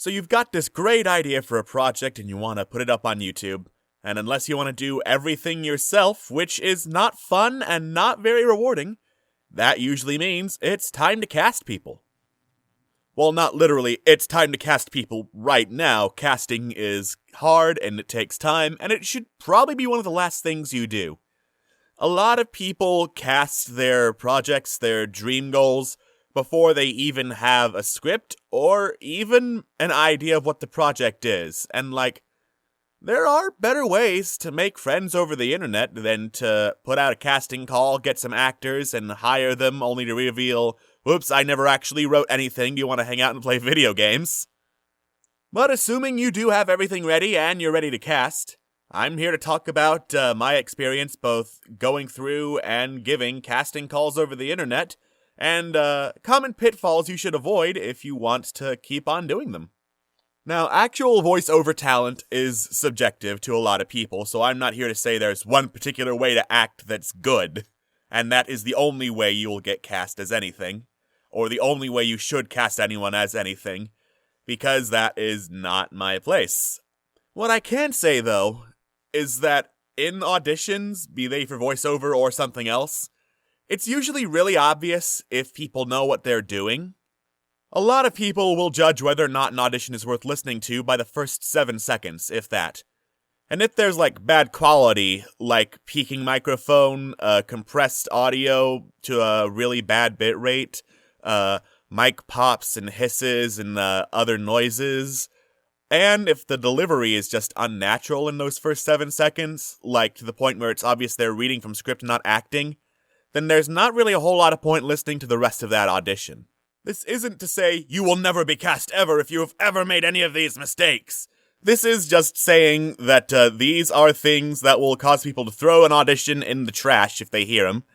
So you've got this great idea for a project and you want to put it up on YouTube. And unless you want to do everything yourself, which is not fun and not very rewarding, that usually means it's time to cast people. Well, not literally, it's time to cast people right now. Casting is hard and it takes time, and it should probably be one of the last things you do. A lot of people cast their projects, their dream goals, before they even have a script or even an idea of what the project is. And there are better ways to make friends over the internet than to put out a casting call, get some actors, and hire them only to reveal, whoops, I never actually wrote anything, do you want to hang out and play video games? But assuming you do have everything ready and you're ready to cast, I'm here to talk about my experience both going through and giving casting calls over the internet, and common pitfalls you should avoid if you want to keep on doing them. Now, actual voiceover talent is subjective to a lot of people, so I'm not here to say there's one particular way to act that's good, and that is the only way you will get cast as anything, or the only way you should cast anyone as anything, because that is not my place. What I can say, though, is that in auditions, be they for voiceover or something else, it's usually really obvious if people know what they're doing. A lot of people will judge whether or not an audition is worth listening to by the first 7 seconds, if that. And if there's bad quality, like peaking microphone, compressed audio to a really bad bitrate, mic pops and hisses and other noises, and if the delivery is just unnatural in those first 7 seconds, to the point where it's obvious they're reading from script and not acting, then there's not really a whole lot of point listening to the rest of that audition. This isn't to say you will never be cast ever if you have ever made any of these mistakes. This is just saying that these are things that will cause people to throw an audition in the trash if they hear them.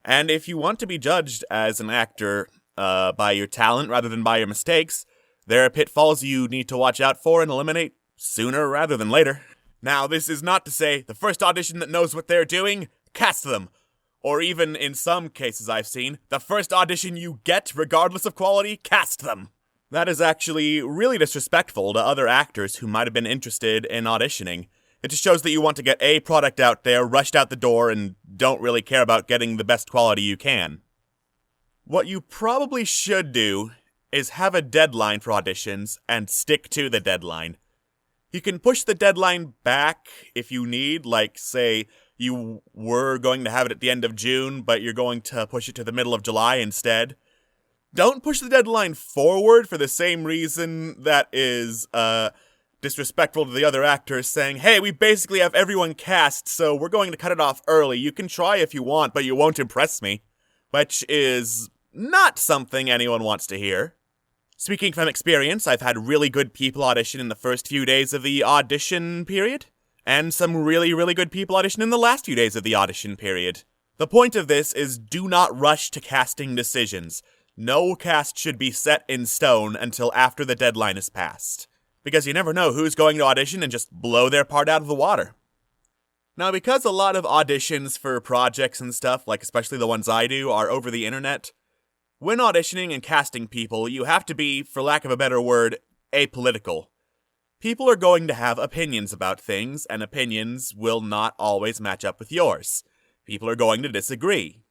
And if you want to be judged as an actor by your talent rather than by your mistakes, there are pitfalls you need to watch out for and eliminate sooner rather than later. Now, this is not to say the first audition that knows what they're doing, cast them. Or even, in some cases I've seen, the first audition you get, regardless of quality, cast them. That is actually really disrespectful to other actors who might have been interested in auditioning. It just shows that you want to get a product out there, rushed out the door, and don't really care about getting the best quality you can. What you probably should do is have a deadline for auditions and stick to the deadline. You can push the deadline back if you need, say, you were going to have it at the end of June, but you're going to push it to the middle of July instead. Don't push the deadline forward for the same reason that is disrespectful to the other actors, saying, hey, we basically have everyone cast, so we're going to cut it off early. You can try if you want, but you won't impress me. Which is not something anyone wants to hear. Speaking from experience, I've had really good people audition in the first few days of the audition period, and some really, really good people audition in the last few days of the audition period. The point of this is do not rush to casting decisions. No cast should be set in stone until after the deadline is passed, because you never know who's going to audition and just blow their part out of the water. Now, because a lot of auditions for projects and stuff, especially the ones I do, are over the internet, when auditioning and casting people, you have to be, for lack of a better word, apolitical. People are going to have opinions about things, and opinions will not always match up with yours. People are going to disagree.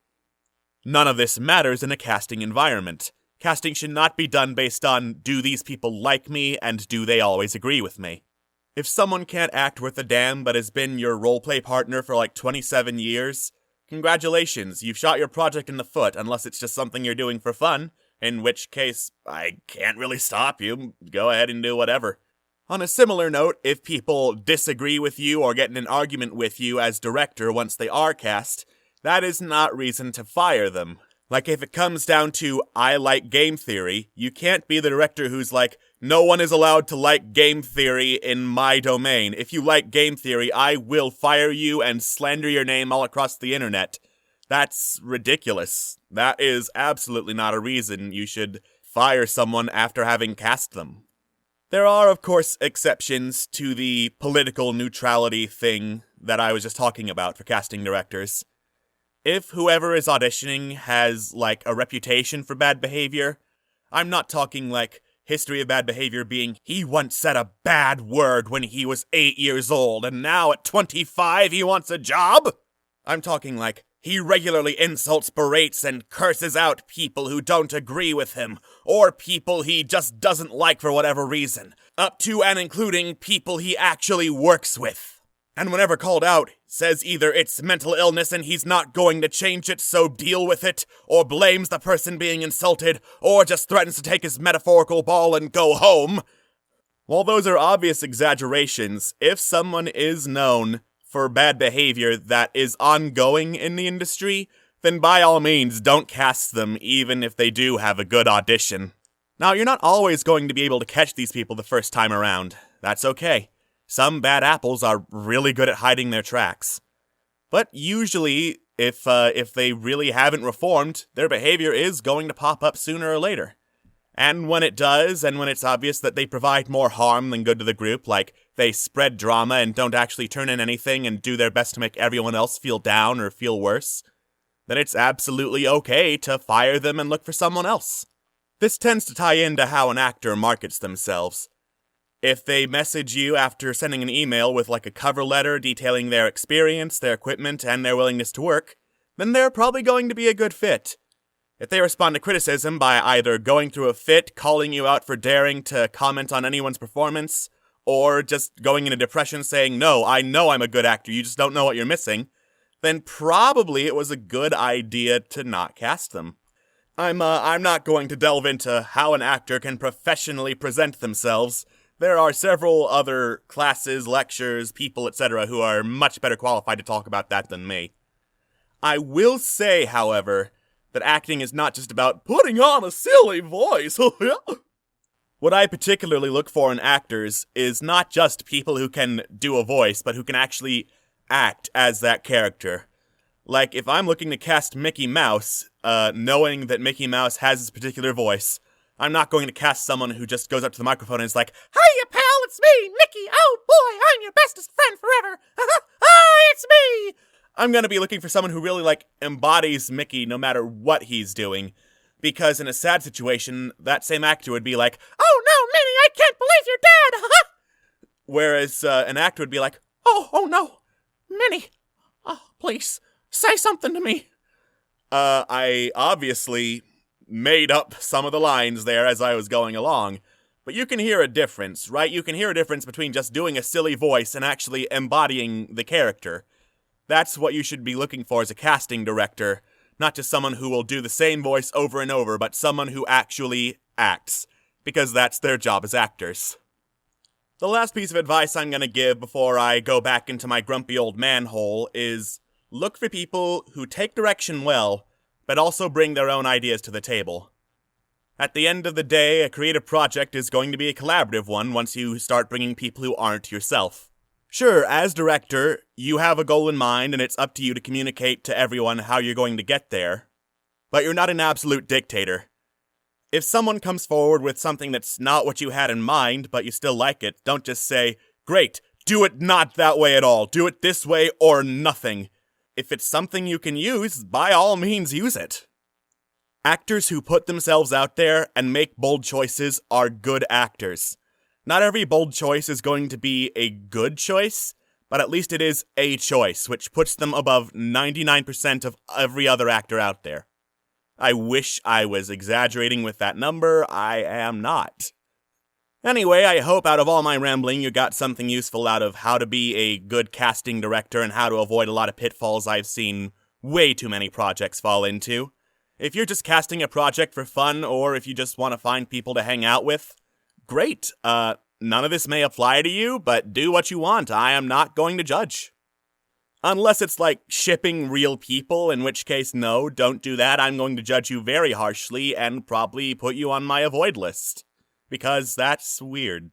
None of this matters in a casting environment. Casting should not be done based on, do these people like me, and do they always agree with me? If someone can't act worth a damn but has been your roleplay partner for 27 years, congratulations, you've shot your project in the foot, unless it's just something you're doing for fun, in which case, I can't really stop you. Go ahead and do whatever. On a similar note, if people disagree with you or get in an argument with you as director once they are cast, that is not reason to fire them. If it comes down to, I like game theory, you can't be the director who's no one is allowed to like game theory in my domain. If you like game theory, I will fire you and slander your name all across the internet. That's ridiculous. That is absolutely not a reason you should fire someone after having cast them. There are, of course, exceptions to the political neutrality thing that I was just talking about for casting directors. If whoever is auditioning has, a reputation for bad behavior, I'm not talking, history of bad behavior being he once said a bad word when he was 8 years old, and now at 25 he wants a job? I'm talking like he regularly insults, berates, and curses out people who don't agree with him, or people he just doesn't like for whatever reason, up to and including people he actually works with. And whenever called out, says either it's mental illness and he's not going to change it, so deal with it, or blames the person being insulted, or just threatens to take his metaphorical ball and go home. While those are obvious exaggerations, if someone is known for bad behavior that is ongoing in the industry, then by all means don't cast them even if they do have a good audition. Now, you're not always going to be able to catch these people the first time around. That's okay. Some bad apples are really good at hiding their tracks. But usually, if they really haven't reformed, their behavior is going to pop up sooner or later. And when it does, and when it's obvious that they provide more harm than good to the group, like they spread drama and don't actually turn in anything and do their best to make everyone else feel down or feel worse, then it's absolutely okay to fire them and look for someone else. This tends to tie into how an actor markets themselves. If they message you after sending an email with like a cover letter detailing their experience, their equipment, and their willingness to work, then they're probably going to be a good fit. If they respond to criticism by either going through a fit, calling you out for daring to comment on anyone's performance, or just going into depression saying, no, I know I'm a good actor, you just don't know what you're missing, then probably it was a good idea to not cast them. I'm not going to delve into how an actor can professionally present themselves. There are several other classes, lectures, people, etc. who are much better qualified to talk about that than me. I will say, however, that acting is not just about putting on a silly voice. What I particularly look for in actors is not just people who can do a voice, but who can actually act as that character. Like, if I'm looking to cast Mickey Mouse, knowing that Mickey Mouse has his particular voice, I'm not going to cast someone who just goes up to the microphone and is like, "Hiya, pal, it's me, Mickey! Oh boy, I'm your bestest friend forever! Hi, it's me!" I'm gonna be looking for someone who really, embodies Mickey no matter what he's doing. Because in a sad situation, that same actor would be like, "Oh no, Minnie, I can't believe you're dead!" Whereas an actor would be like, Oh no, Minnie, please, say something to me." I obviously made up some of the lines there as I was going along, but you can hear a difference, right? You can hear a difference between just doing a silly voice and actually embodying the character. That's what you should be looking for as a casting director, not just someone who will do the same voice over and over, but someone who actually acts, because that's their job as actors. The last piece of advice I'm going to give before I go back into my grumpy old man hole is look for people who take direction well, but also bring their own ideas to the table. At the end of the day, a creative project is going to be a collaborative one once you start bringing people who aren't yourself. Sure, as director, you have a goal in mind and it's up to you to communicate to everyone how you're going to get there, but you're not an absolute dictator. If someone comes forward with something that's not what you had in mind, but you still like it, don't just say, "Great, do it not that way at all, do it this way or nothing." If it's something you can use, by all means use it. Actors who put themselves out there and make bold choices are good actors. Not every bold choice is going to be a good choice, but at least it is a choice, which puts them above 99% of every other actor out there. I wish I was exaggerating with that number. I am not. Anyway, I hope out of all my rambling you got something useful out of how to be a good casting director and how to avoid a lot of pitfalls I've seen way too many projects fall into. If you're just casting a project for fun, or if you just want to find people to hang out with, great. None of this may apply to you, but do what you want. I am not going to judge. Unless it's like shipping real people, in which case, no, don't do that. I'm going to judge you very harshly and probably put you on my avoid list. Because that's weird.